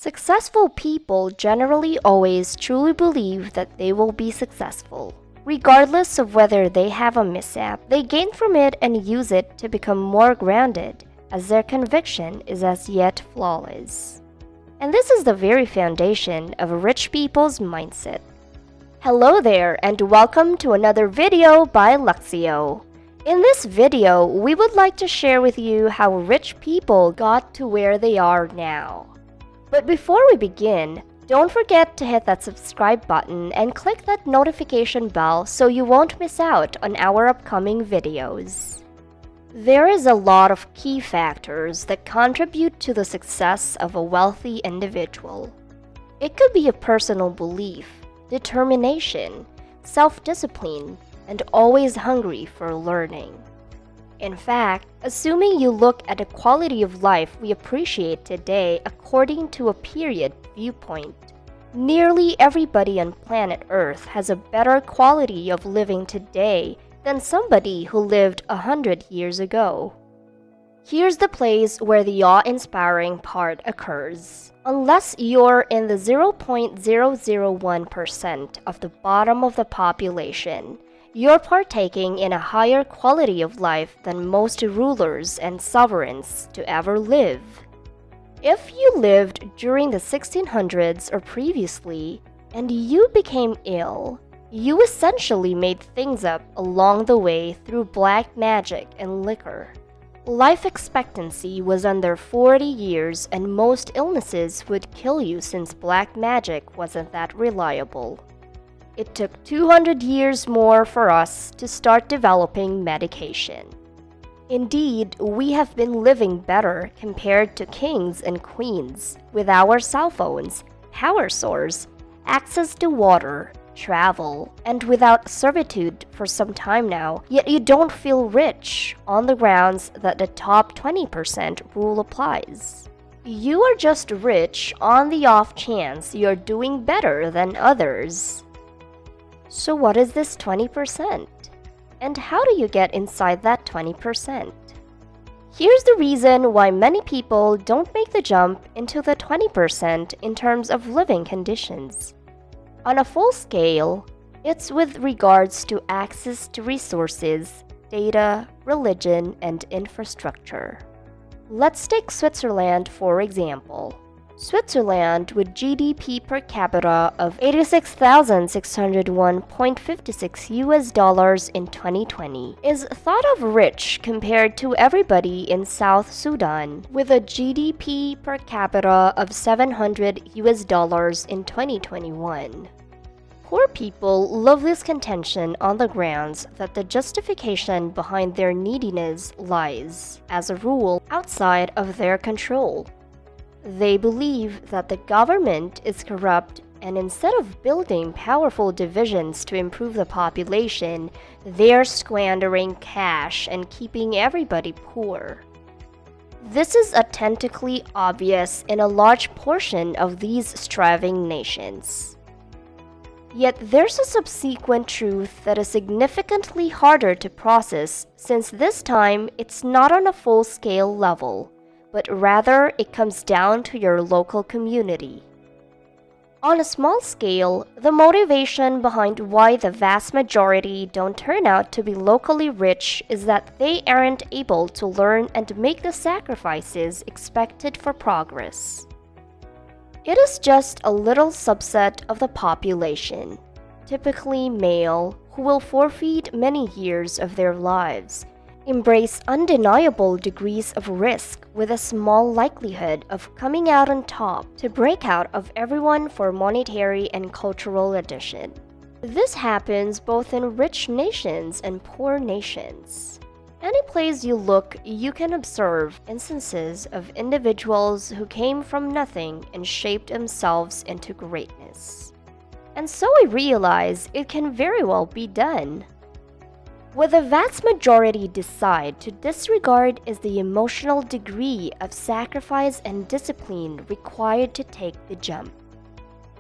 Successful people generally always truly believe that they will be successful. Regardless of whether they have a mishap, they gain from it and use it to become more grounded, as their conviction is as yet flawless. And this is the very foundation of rich people's mindset. Hello there, and welcome to another video by Luxio. In this video, we would like to share with you how rich people got to where they are now. But before we begin, don't forget to hit that subscribe button and click that notification bell so you won't miss out on our upcoming videos. There is a lot of key factors that contribute to the success of a wealthy individual. It could be a personal belief, determination, self-discipline, and always hungry for learning. In fact, assuming you look at the quality of life we appreciate today according to a period viewpoint, nearly everybody on planet Earth has a better quality of living today than somebody who lived 100 years ago. Here's the place where the awe-inspiring part occurs. Unless you're in the 0.001% of the bottom of the population, you're partaking in a higher quality of life than most rulers and sovereigns to ever live. If you lived during the 1600s or previously, and you became ill, you essentially made things up along the way through black magic and liquor. Life expectancy was under 40 years, and most illnesses would kill you since black magic wasn't that reliable. It took 200 years more for us to start developing medication. Indeed, we have been living better compared to kings and queens, with our cell phones, power source, access to water, travel, and without servitude for some time now, yet you don't feel rich on the grounds that the top 20% rule applies. You are just rich on the off chance you're doing better than others. So what is this 20%? And how do you get inside that 20%? Here's the reason why many people don't make the jump into the 20% in terms of living conditions. On a full scale, it's with regards to access to resources, data, religion, and infrastructure. Let's take Switzerland for example. Switzerland, with GDP per capita of $86,601.56 in 2020, is thought of rich compared to everybody in South Sudan, with a GDP per capita of $700 in 2021. Poor people love this contention on the grounds that the justification behind their neediness lies, as a rule, outside of their control. They believe that the government is corrupt, and instead of building powerful divisions to improve the population, they're squandering cash and keeping everybody poor. This is authentically obvious in a large portion of these striving nations. Yet there's a subsequent truth that is significantly harder to process, since this time it's not on a full-scale level, but rather it comes down to your local community. On a small scale, the motivation behind why the vast majority don't turn out to be locally rich is that they aren't able to learn and make the sacrifices expected for progress. It is just a little subset of the population, typically male, who will forfeit many years of their lives, embrace undeniable degrees of risk with a small likelihood of coming out on top to break out of everyone for monetary and cultural addition. This happens both in rich nations and poor nations. Any place you look, you can observe instances of individuals who came from nothing and shaped themselves into greatness. And so I realize it can very well be done. What the vast majority decide to disregard is the emotional degree of sacrifice and discipline required to take the jump.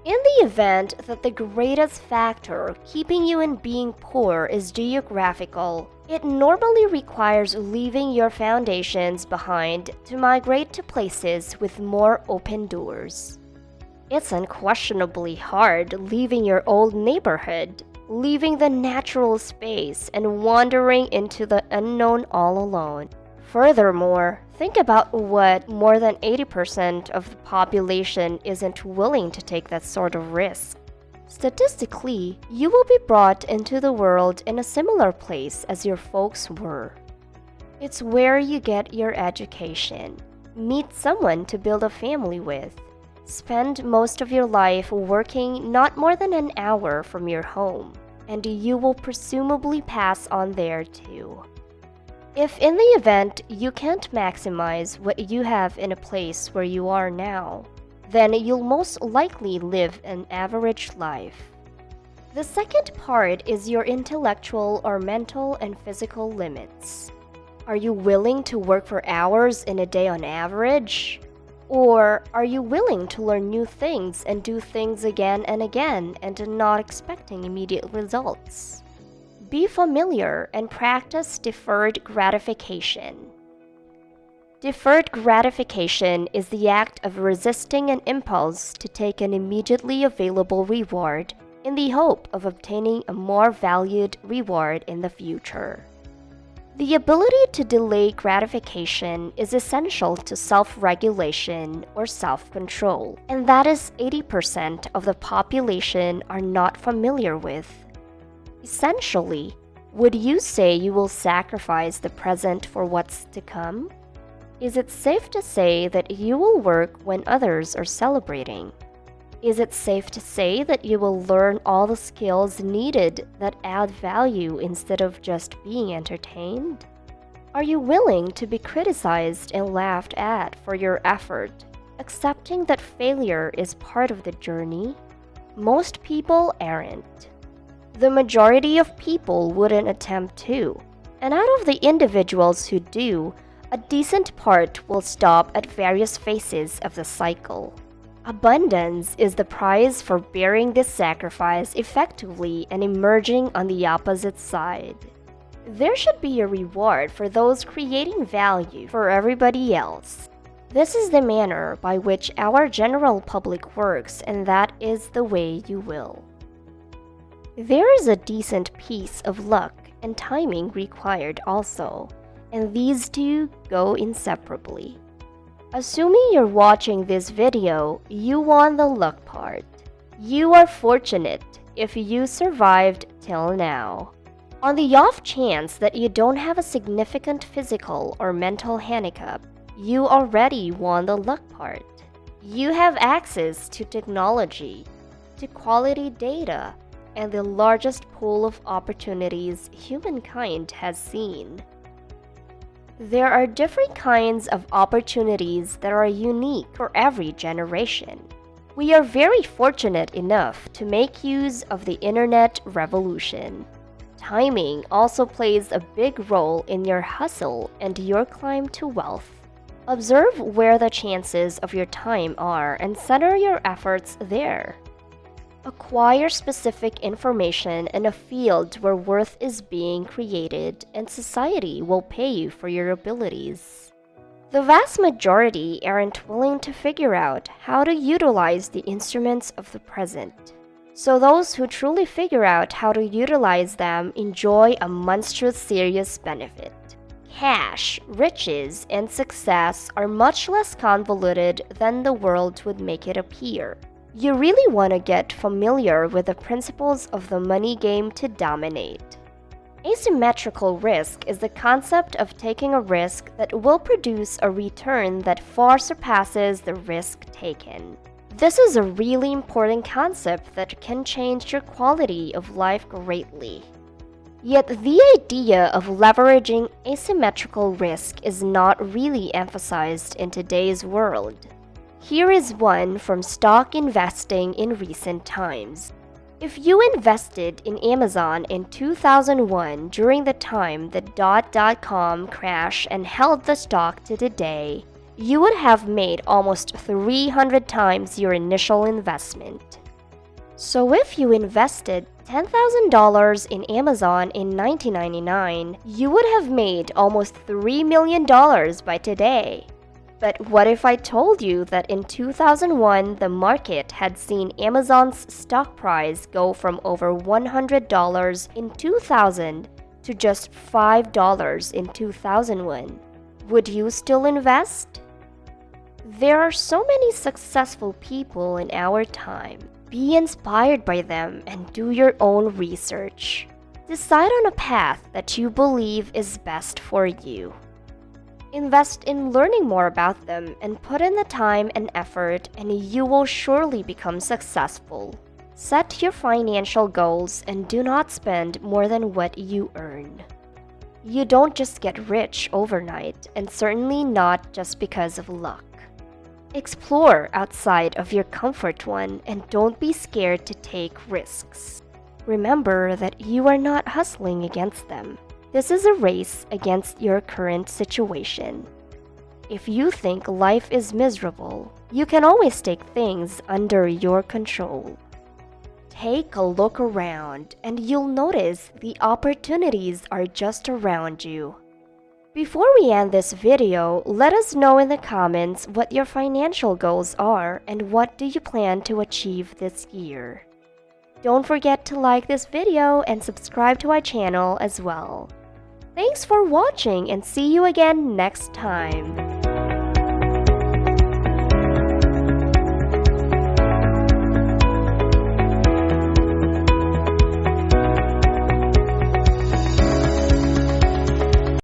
In the event that the greatest factor keeping you in being poor is geographical, it normally requires leaving your foundations behind to migrate to places with more open doors. It's unquestionably hard leaving your old neighborhood, leaving the natural space, and wandering into the unknown all alone. Furthermore, think about what more than 80% of the population isn't willing to take that sort of risk. Statistically, you will be brought into the world in a similar place as your folks were. It's where you get your education, meet someone to build a family with, spend most of your life working not more than an hour from your home, and you will presumably pass on there too. If in the event you can't maximize what you have in a place where you are now, then you'll most likely live an average life. The second part is your intellectual or mental and physical limits. Are you willing to work for hours in a day on average? Or are you willing to learn new things and do things again and again and not expecting immediate results? Be familiar and practice deferred gratification. Deferred gratification is the act of resisting an impulse to take an immediately available reward in the hope of obtaining a more valued reward in the future. The ability to delay gratification is essential to self-regulation or self-control, and that is 80% of the population are not familiar with. Essentially, would you say you will sacrifice the present for what's to come? Is it safe to say that you will work when others are celebrating? Is it safe to say that you will learn all the skills needed that add value instead of just being entertained? Are you willing to be criticized and laughed at for your effort, accepting that failure is part of the journey? Most people aren't. The majority of people wouldn't attempt to, and out of the individuals who do, a decent part will stop at various phases of the cycle. Abundance is the prize for bearing this sacrifice effectively and emerging on the opposite side. There should be a reward for those creating value for everybody else. This is the manner by which our general public works, and that is the way you will. There is a decent piece of luck and timing required also, and these two go inseparably. Assuming you're watching this video, you won the luck part. You are fortunate if you survived till now. On the off chance that you don't have a significant physical or mental handicap, you already won the luck part. You have access to technology, to quality data, and the largest pool of opportunities humankind has seen. There are different kinds of opportunities that are unique for every generation. We are very fortunate enough to make use of the internet revolution. Timing also plays a big role in your hustle and your climb to wealth. Observe where the chances of your time are and center your efforts there. Acquire specific information in a field where worth is being created and society will pay you for your abilities. The vast majority aren't willing to figure out how to utilize the instruments of the present. So those who truly figure out how to utilize them enjoy a monstrous serious benefit. Cash, riches, and success are much less convoluted than the world would make it appear. You really want to get familiar with the principles of the money game to dominate. Asymmetrical risk is the concept of taking a risk that will produce a return that far surpasses the risk taken. This is a really important concept that can change your quality of life greatly. Yet the idea of leveraging asymmetrical risk is not really emphasized in today's world. Here is one from stock investing in recent times. If you invested in Amazon in 2001 during the time the .com crash and held the stock to today, you would have made almost 300 times your initial investment. So if you invested $10,000 in Amazon in 1999, you would have made almost $3 million by today. But what if I told you that in 2001, the market had seen Amazon's stock price go from over $100 in 2000 to just $5 in 2001? Would you still invest? There are so many successful people in our time. Be inspired by them and do your own research. Decide on a path that you believe is best for you. Invest in learning more about them and put in the time and effort, and you will surely become successful. Set your financial goals and do not spend more than what you earn. You don't just get rich overnight, and certainly not just because of luck. Explore outside of your comfort zone and don't be scared to take risks. Remember that you are not hustling against them. This is a race against your current situation. If you think life is miserable, you can always take things under your control. Take a look around and you'll notice the opportunities are just around you. Before we end this video, let us know in the comments what your financial goals are and what do you plan to achieve this year. Don't forget to like this video and subscribe to our channel as well. Thanks for watching and see you again next time.